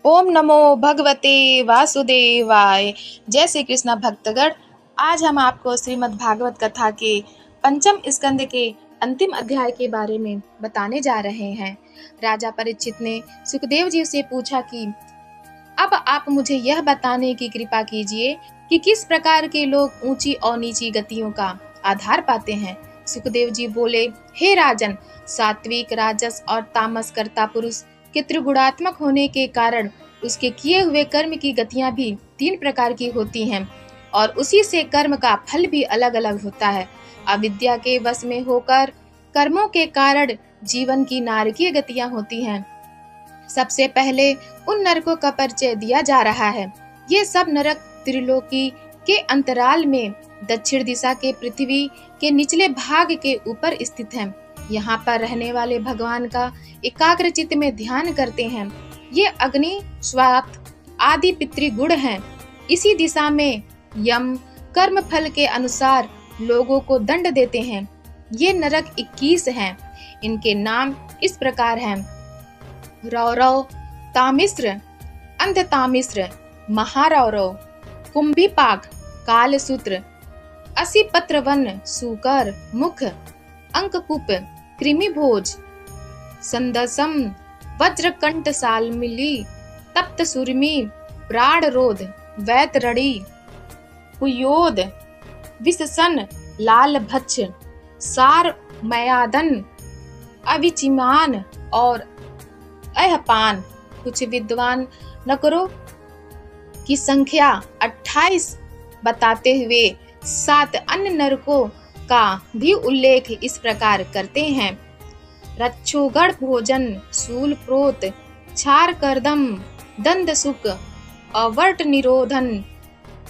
ओम नमो भगवते वासुदेवाय। जय श्री कृष्ण भक्तगण। आज हम आपको श्रीमद् भागवत कथा के पंचम स्कंद के अंतिम अध्याय के बारे में बताने जा रहे हैं। राजा परीक्षित ने सुखदेव जी से पूछा कि अब आप मुझे यह बताने की कृपा कीजिए कि किस प्रकार के लोग ऊंची और नीची गतियों का आधार पाते हैं। सुखदेव जी बोले, हे राजन, सात्विक, राजस और तामस कर्ता पुरुष के त्रिगुणात्मक होने के कारण उसके किए हुए कर्म की गतियां भी तीन प्रकार की होती हैं और उसी से कर्म का फल भी अलग अलग होता है। अविद्या के वश में होकर कर्मों के कारण जीवन की नारकीय गतियां होती हैं। सबसे पहले उन नरकों का परिचय दिया जा रहा है। ये सब नरक त्रिलोकी के अंतराल में दक्षिण दिशा के पृथ्वी के निचले भाग के ऊपर स्थित हैं। यहाँ पर रहने वाले भगवान का एकाग्र चित्त में ध्यान करते हैं। ये अग्नि, स्वात आदि पितृगुण हैं। इसी दिशा में यम कर्म फल के अनुसार लोगों को दंड देते हैं। ये नरक 21 हैं। इनके नाम इस प्रकार हैं: रौरव, तामिश्र, अंधतामिश्र, महारौरव, कुंभीपाक, कालसूत्र, असिपत्रवन, सूकर, मुख, अंककुप, कृमिभोज, संदसम, वज्रकंठ, सालमिली, तप्त सुरमी, प्राणरोध, वैतरणी, कुयोद, विषसन, लाल भक्ष, सार मयादन, अविचिमान और अहपान। कुछ विद्वान नकरों की संख्या 28 बताते हुए 7 अन्य नरकों का भी उल्लेख इस प्रकार करते हैं: रक्षोगण भोजन, शूल प्रोत, क्षार कर्दम, दंड सुख, अवर्ट निरोधन,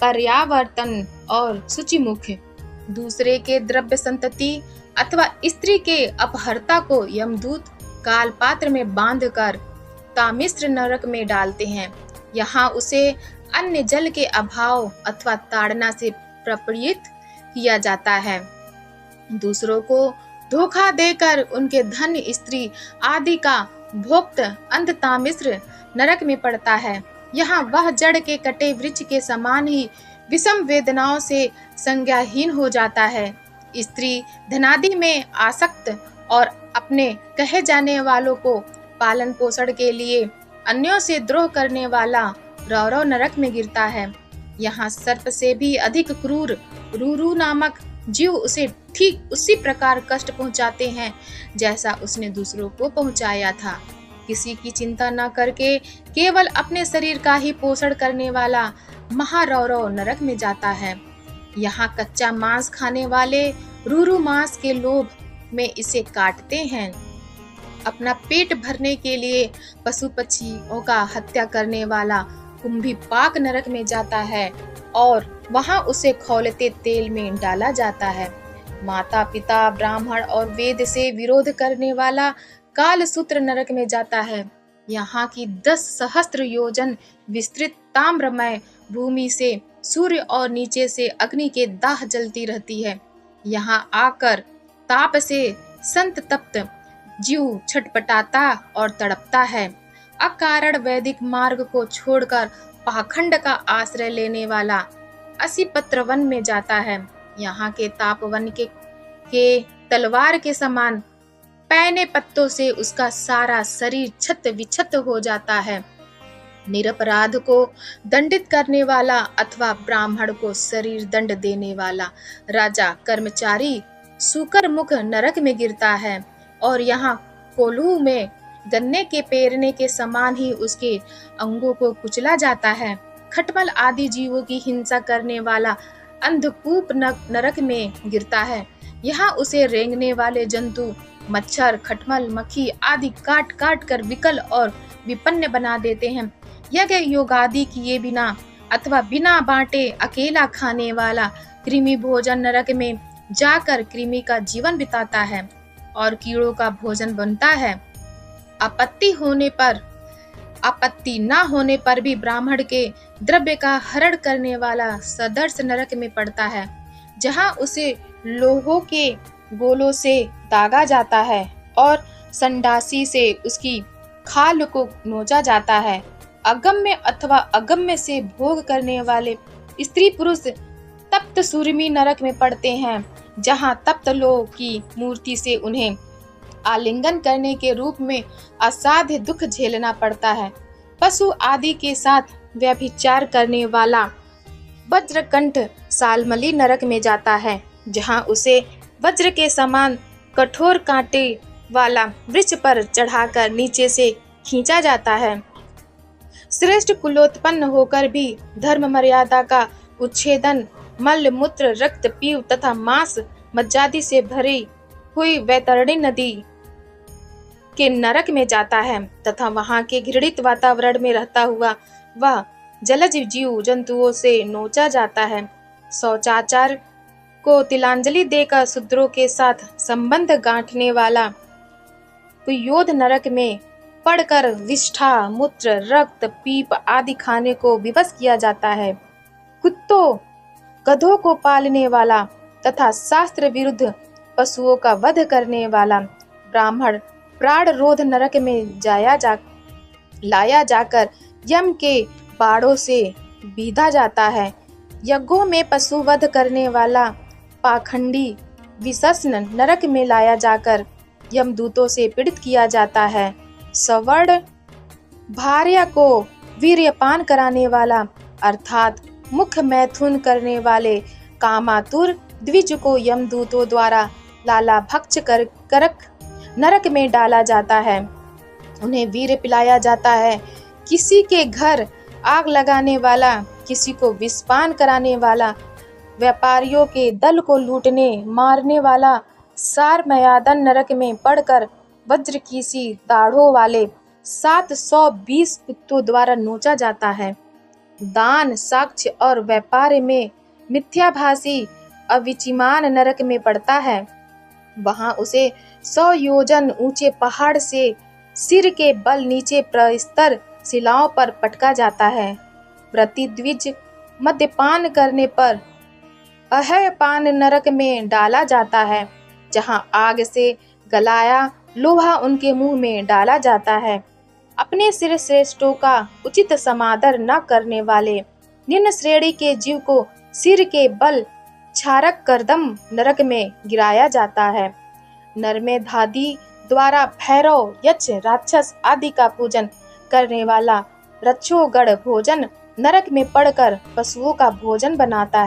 पर्यावर्तन और शुचिमुख। दूसरे के द्रव्य संतति अथवा स्त्री के अपहर्ता को यमदूत कालपात्र में बांधकर तामिश्र नरक में डालते हैं। यहाँ उसे अन्य जल के अभाव अथवा ताड़ना से प्रपीड़ित किया जाता है। दूसरों को धोखा देकर उनके धन, स्त्री आदि का भोक्त अंधतामिश्र नरक में पड़ता है। यहाँ वह जड़ के कटे वृक्ष के समान ही विषम वेदनाओं से संज्ञाहीन हो जाता है। स्त्री धनादि में आसक्त और अपने कहे जाने वालों को पालन पोषण के लिए अन्यों से द्रोह करने वाला रौरव नरक में गिरता है। यहाँ सर्प से भी अधिक क्रूर रूरू नामक जीव उसे ठीक उसी प्रकार कष्ट पहुँचाते हैं जैसा उसने दूसरों को पहुँचाया था। किसी की चिंता न करके केवल अपने शरीर का ही पोषण करने वाला महारौरव नरक में जाता है। यहाँ कच्चा मांस खाने वाले रूरू मांस के लोभ में इसे काटते हैं। अपना पेट भरने के लिए पशु पक्षियों का हत्या करने वाला कुंभीपाक नरक में जाता है और वहां उसे खौलते तेल में डाला जाता है। माता पिता, ब्राह्मण और वेद से विरोध करने वाला कालसूत्र नरक में जाता है। यहाँ की 10 सहस्त्र योजन विस्तृत ताम्रमय भूमि से सूर्य और नीचे से अग्नि के दाह जलती रहती है। यहाँ आकर ताप से संतप्त जीव छटपटाता और तड़पता है। अकारण वैदिक मार्ग को छोड़कर पाखंड का आश्रय लेने वाला असिपत्र वन में जाता है। यहाँ के तापवन के तलवार के समान पैने पत्तों से उसका सारा शरीर छत विछत हो जाता है। निरपराध को दंडित करने वाला अथवा ब्राह्मण को शरीर दंड देने वाला राजा कर्मचारी सूकर मुख नरक में गिरता है और यहाँ कोल्हू में गन्ने के पेरने के समान ही उसके अंगों को कुचला जाता है। खटमल आदि जीवों की हिंसा करने वाला अंधकूप नरक में गिरता है। यहाँ उसे रेंगने वाले जंतु मच्छर, खटमल, मक्खी आदि काट काट कर विकल और विपन्न बना देते हैं। यज्ञ योगादि किए बिना अथवा बिना बांटे अकेला खाने वाला कृमि भोजन नरक में जाकर कृमि का जीवन बिताता है और कीड़ों का भोजन बनता है। आपत्ति न होने पर भी ब्राह्मण के द्रव्य का हरण करने वाला सदर्श नरक में पड़ता है, जहां उसे लोहों के गोलों से दागा जाता है और संडासी से उसकी खाल को नोचा जाता है। अगम्य अथवा अगम्य से भोग करने वाले स्त्री पुरुष तप्त सूर्मी नरक में पड़ते हैं, जहाँ तप्त लोक की मूर्ति से उन्हें आलिंगन करने के रूप में असाध्य दुख झेलना पड़ता है। पशु आदि के साथ व्यभिचार करने वाला वज्रकंठ सालमली नरक में जाता है, जहाँ उसे वज्र के समान कठोर कांटे वाला वृक्ष पर चढ़ाकर नीचे से खींचा जाता है। श्रेष्ठ कुलोत्पन्न होकर भी धर्म मर्यादा का उच्छेदन मल मूत्र रक्त पीव तथा मांस मज्जादि से भरी हुई वैतरणी नदी के नरक में जाता है तथा वहां के घृणित वातावरण में रहता हुआ वह जलज जीव जंतुओं से नोचा जाता है। शौचाचार को तिलांजलि देकर शूद्रों के साथ संबंध गांठने वाला पुयोध नरक में पड़कर विष्ठा मूत्र रक्त पीप आदि खाने को विवश किया जाता है। कुत्तों गधों को पालने वाला तथा शास्त्र विरुद्ध पशुओं का वध करने वाला ब्राह्मण प्राण रोध नरक में लाया जाकर यम के बाड़ों से बीधा जाता है। यज्ञों में पशु वध करने वाला पाखंडी विशस्न नरक में लाया जाकर यमदूतों से पीड़ित किया जाता है। सवर्ण भार्या को वीर्यपान कराने वाला अर्थात मुख्य मैथुन करने वाले कामातुर द्विज को यमदूतों द्वारा लाला भक्ष करक नरक में डाला जाता है। उन्हें वीर्य पिलाया जाता है। किसी के घर आग लगाने वाला, किसी को विषपान कराने वाला, व्यापारियों के दल को लूटने मारने वाला सार मयादन नरक में पड़कर वज्र की सी दाढ़ों वाले 720 कुत्तों द्वारा नोचा जाता है। दान साक्ष्य और व्यापार में मिथ्याभासी अविचिमान नरक में पड़ता है। वहां उसे 100 योजन ऊंचे पहाड़ से सिर के बल नीचे प्रस्तर शिलाओं पर पटका जाता है। प्रतिद्विज मद्यपान करने पर अहयपान नरक में डाला जाता है, जहां आग से गलाया लोहा उनके मुंह में डाला जाता है। अपने सिर श्रेष्ठों का उचित समादर न करने वाले निम्न श्रेणी के जीव को सिर के बल क्षारक करदम नरक में गिराया जाता है। नर में धादी द्वारा भैरव यक्ष राक्षस आदि का पूजन करने वाला रक्षोगण भोजन नरक में पड़कर पशुओं का भोजन बनता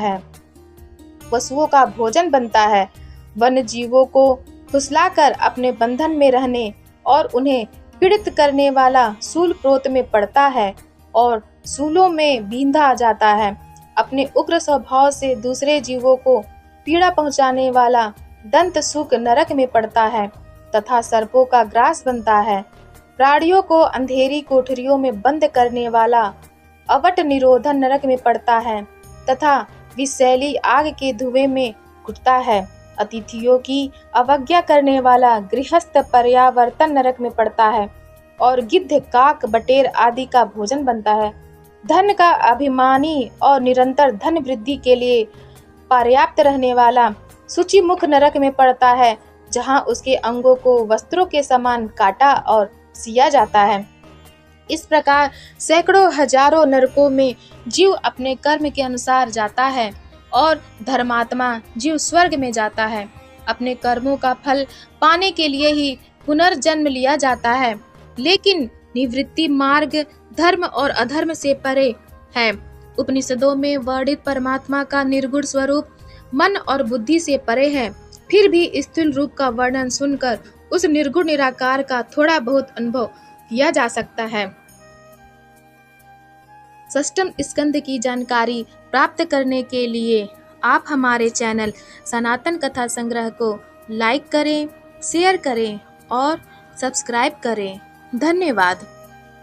है। वन जीवों को फुसलाकर अपने बंधन में रहने और उन्हें पीड़ित करने वाला सूल प्रोत में पड़ता है और सूलों में बींधा जाता है। अपने उग्र स्वभाव से दूसरे जीवों को पीड़ा पहुंचाने वाला दंत सूक नरक में पड़ता है तथा सर्पों का ग्रास बनता है। प्राणियों को अंधेरी कोठरियों में बंद करने वाला अवट निरोधन नरक में पड़ता है तथा विषैली आग के धुएं में घुटता है। अतिथियों की अवज्ञा करने वाला गृहस्थ पर्यावर्तन नरक में पड़ता है और गिद्ध काक बटेर आदि का भोजन बनता है। धन का अभिमानी और निरंतर धन वृद्धि के लिए पर्याप्त रहने वाला सूची मुख नरक में पड़ता है, जहां उसके अंगों को वस्त्रों के समान काटा और सिया जाता है। इस प्रकार सैकड़ों हजारों नरकों में जीव अपने कर्म के अनुसार जाता है और धर्मात्मा जीव स्वर्ग में जाता है। अपने कर्मों का फल पाने के लिए ही पुनर्जन्म लिया जाता है, लेकिन निवृत्ति मार्ग धर्म और अधर्म से परे है। उपनिषदों में वर्णित परमात्मा का निर्गुण स्वरूप मन और बुद्धि से परे है। फिर भी स्थूल रूप का वर्णन सुनकर उस निर्गुण निराकार का थोड़ा बहुत अनुभव किया जा सकता है। षष्ठम स्कंद की जानकारी प्राप्त करने के लिए आप हमारे चैनल सनातन कथा संग्रह को लाइक करें, शेयर करें और सब्सक्राइब करें। धन्यवाद।